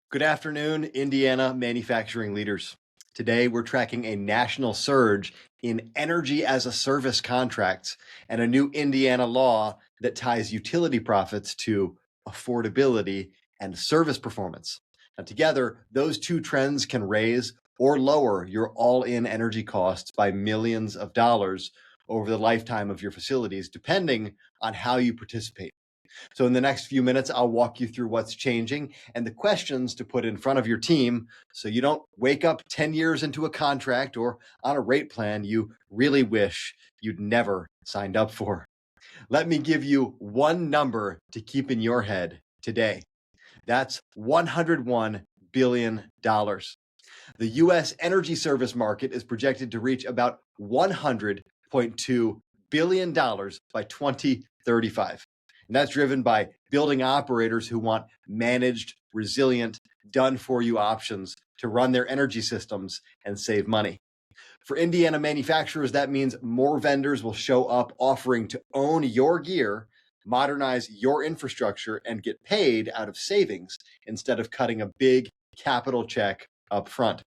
Good afternoon, Indiana manufacturing leaders. Today, we're tracking a national surge in energy as a service contracts and a new Indiana law that ties utility profits to affordability and service performance. Now, together, those two trends can raise or lower your all in energy costs by millions of dollars over the lifetime of your facilities, depending on how you participate. So, in the next few minutes, I'll walk you through what's changing and the questions to put in front of your team so you don't wake up 10 years into a contract or on a rate plan you really wish you'd never signed up for. Let me give you one number to keep in your head today. That's $101 billion. The U.S. energy service market is projected to reach about $100.2 billion by 2035. And that's driven by building operators who want managed, resilient, done for you options to run their energy systems and save money. For Indiana manufacturers, that means more vendors will show up offering to own your gear, modernize your infrastructure, and get paid out of savings instead of cutting a big capital check up front.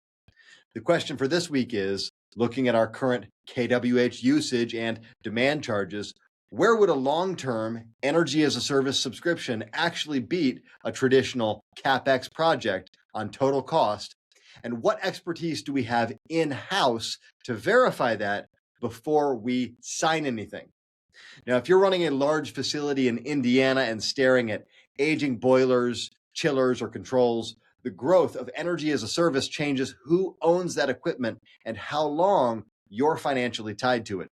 The question for this week is, looking at our current kWh usage and demand charges, where would a long-term energy as a service subscription actually beat a traditional CapEx project on total cost? And what expertise do we have in-house to verify that before we sign anything? Now, if you're running a large facility in Indiana and staring at aging boilers, chillers, or controls, the growth of energy as a service changes who owns that equipment and how long you're financially tied to it.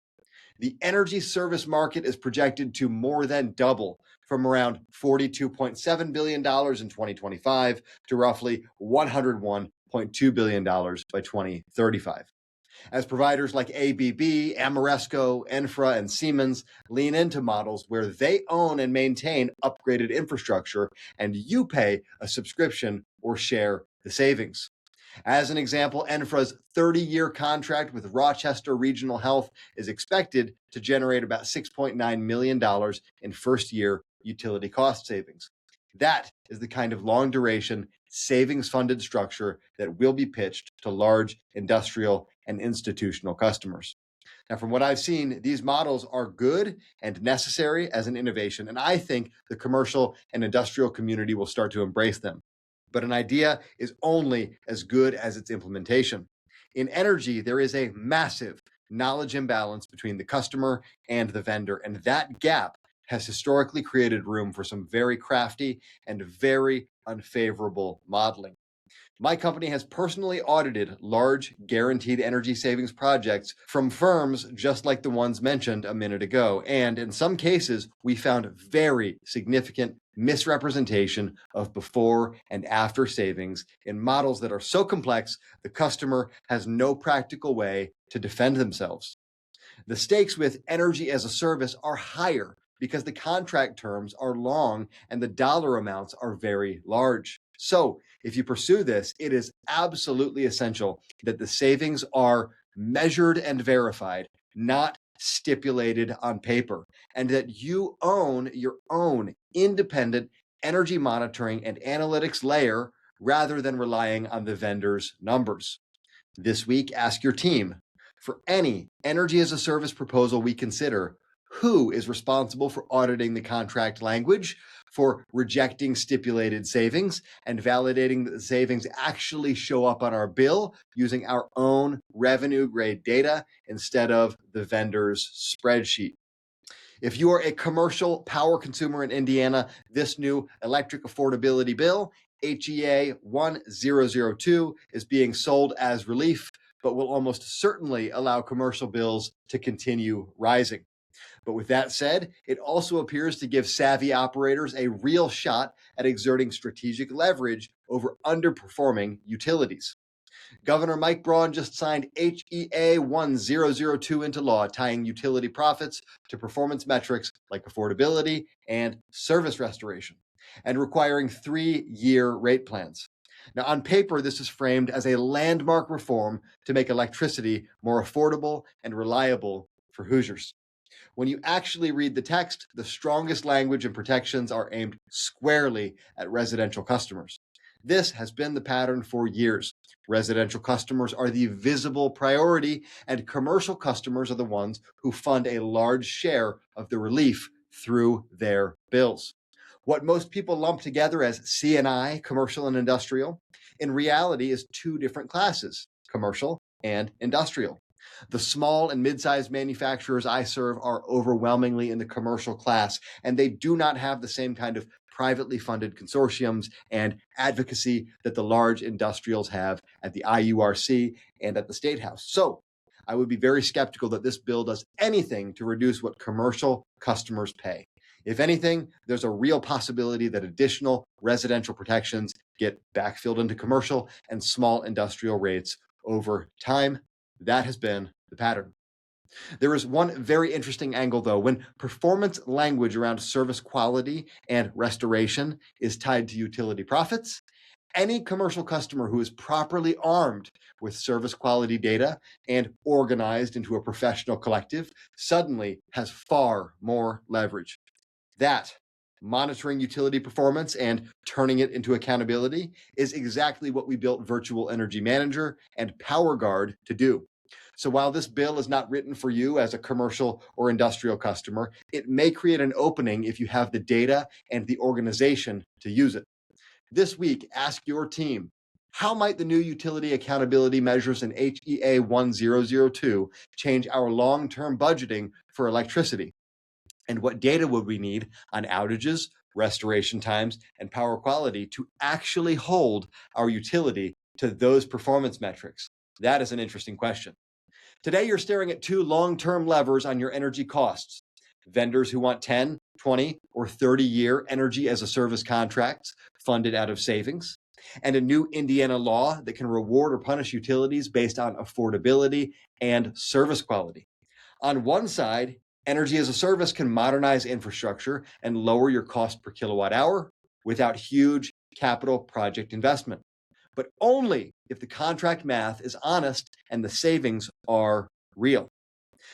The energy service market is projected to more than double from around $42.7 billion in 2025 to roughly $101.2 billion by 2035. As providers like ABB, Ameresco, ENFRA, and Siemens lean into models where they own and maintain upgraded infrastructure and you pay a subscription or share the savings. As an example, ENFRA's 30-year contract with Rochester Regional Health is expected to generate about $6.9 million in first-year utility cost savings. That is the kind of long-duration, savings-funded structure that will be pitched to large industrial and institutional customers. Now, from what I've seen, these models are good and necessary as an innovation, and I think the commercial and industrial community will start to embrace them. But an idea is only as good as its implementation. In energy, there is a massive knowledge imbalance between the customer and the vendor, and that gap has historically created room for some very crafty and very unfavorable modeling. My company has personally audited large guaranteed energy savings projects from firms just like the ones mentioned a minute ago, and in some cases, we found very significant misrepresentation of before and after savings in models that are so complex the customer has no practical way to defend themselves. The stakes with energy as a service are higher because the contract terms are long and the dollar amounts are very large. So, if you pursue this, it is absolutely essential that the savings are measured and verified, not stipulated on paper, and that you own your own independent energy monitoring and analytics layer rather than relying on the vendor's numbers. This week, ask your team, for any energy as a service proposal we consider, who is responsible for auditing the contract language, for rejecting stipulated savings, and validating that the savings actually show up on our bill using our own revenue grade data instead of the vendor's spreadsheet. If you are a commercial power consumer in Indiana, this new electric affordability bill, HEA 1002, is being sold as relief, but will almost certainly allow commercial bills to continue rising. But with that said, it also appears to give savvy operators a real shot at exerting strategic leverage over underperforming utilities. Governor Mike Braun just signed HEA 1002 into law, tying utility profits to performance metrics like affordability and service restoration, and requiring 3-year rate plans. Now, on paper, this is framed as a landmark reform to make electricity more affordable and reliable for Hoosiers. When you actually read the text, the strongest language and protections are aimed squarely at residential customers. This has been the pattern for years. Residential customers are the visible priority, and commercial customers are the ones who fund a large share of the relief through their bills. What most people lump together as C&I, commercial and industrial, in reality is two different classes, commercial and industrial. The small and mid-sized manufacturers I serve are overwhelmingly in the commercial class, and they do not have the same kind of privately funded consortiums and advocacy that the large industrials have at the IURC and at the State House. So I would be very skeptical that this bill does anything to reduce what commercial customers pay. If anything, there's a real possibility that additional residential protections get backfilled into commercial and small industrial rates over time. That has been the pattern. There is one very interesting angle, though. When performance language around service quality and restoration is tied to utility profits, any commercial customer who is properly armed with service quality data and organized into a professional collective suddenly has far more leverage. That, monitoring utility performance and turning it into accountability, is exactly what we built Virtual Energy Manager and PowerGuard to do. So while this bill is not written for you as a commercial or industrial customer, it may create an opening if you have the data and the organization to use it. This week, ask your team, how might the new utility accountability measures in HEA 1002 change our long-term budgeting for electricity? And what data would we need on outages, restoration times, and power quality to actually hold our utility to those performance metrics? That is an interesting question. Today, you're staring at two long-term levers on your energy costs. Vendors who want 10, 20, or 30-year energy as a service contracts funded out of savings, and a new Indiana law that can reward or punish utilities based on affordability and service quality. On one side, energy as a service can modernize infrastructure and lower your cost per kilowatt hour without huge capital project investment, but only if the contract math is honest and the savings are real.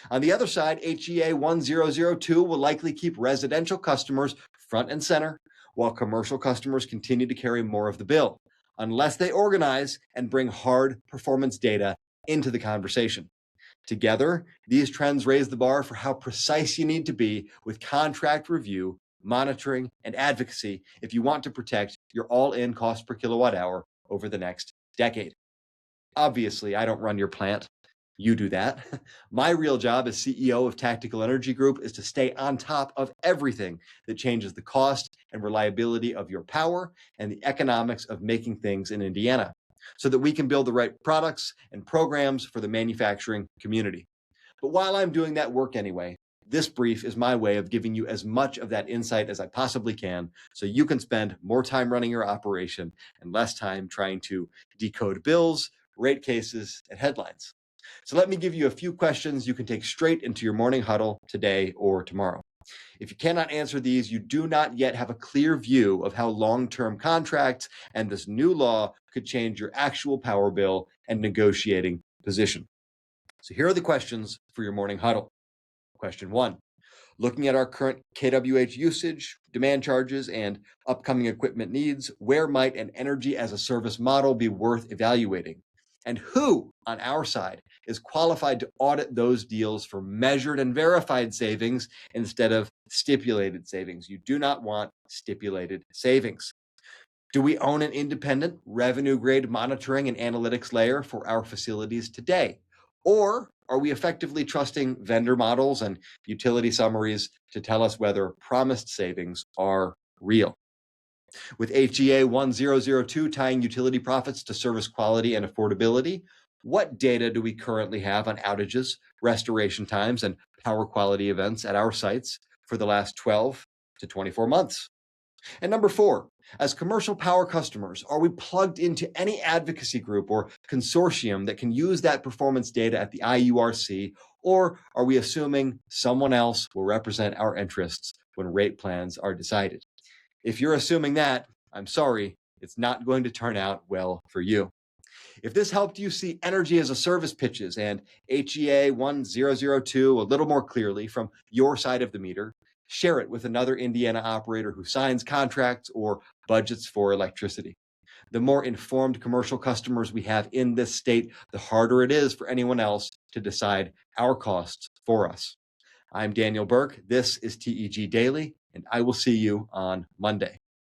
On the other side, HEA 1002 will likely keep residential customers front and center, while commercial customers continue to carry more of the bill, unless they organize and bring hard performance data into the conversation. Together, these trends raise the bar for how precise you need to be with contract review, monitoring, and advocacy if you want to protect your all-in cost per kilowatt hour over the next decade. Obviously, I don't run your plant. You do that. My real job as CEO of Tactical Energy Group is to stay on top of everything that changes the cost and reliability of your power and the economics of making things in Indiana, so that we can build the right products and programs for the manufacturing community. But while I'm doing that work anyway, this brief is my way of giving you as much of that insight as I possibly can so you can spend more time running your operation and less time trying to decode bills, rate cases, and headlines. So let me give you a few questions you can take straight into your morning huddle today or tomorrow. If you cannot answer these, you do not yet have a clear view of how long-term contracts and this new law could change your actual power bill and negotiating position. So here are the questions for your morning huddle. Question 1. Looking at our current kWh usage, demand charges, and upcoming equipment needs, where might an energy as a service model be worth evaluating? And who on our side is qualified to audit those deals for measured and verified savings instead of stipulated savings? You do not want stipulated savings. Do we own an independent revenue grade monitoring and analytics layer for our facilities today? Or are we effectively trusting vendor models and utility summaries to tell us whether promised savings are real? With HEA 1002 tying utility profits to service quality and affordability, what data do we currently have on outages, restoration times, and power quality events at our sites for the last 12 to 24 months? And number 4, as commercial power customers, are we plugged into any advocacy group or consortium that can use that performance data at the IURC, or are we assuming someone else will represent our interests when rate plans are decided? If you're assuming that, I'm sorry, it's not going to turn out well for you. If this helped you see energy as a service pitches and HEA 1002 a little more clearly from your side of the meter, share it with another Indiana operator who signs contracts or budgets for electricity. The more informed commercial customers we have in this state, the harder it is for anyone else to decide our costs for us. I'm Daniel Burke. This is TEG Daily, and I will see you on Monday.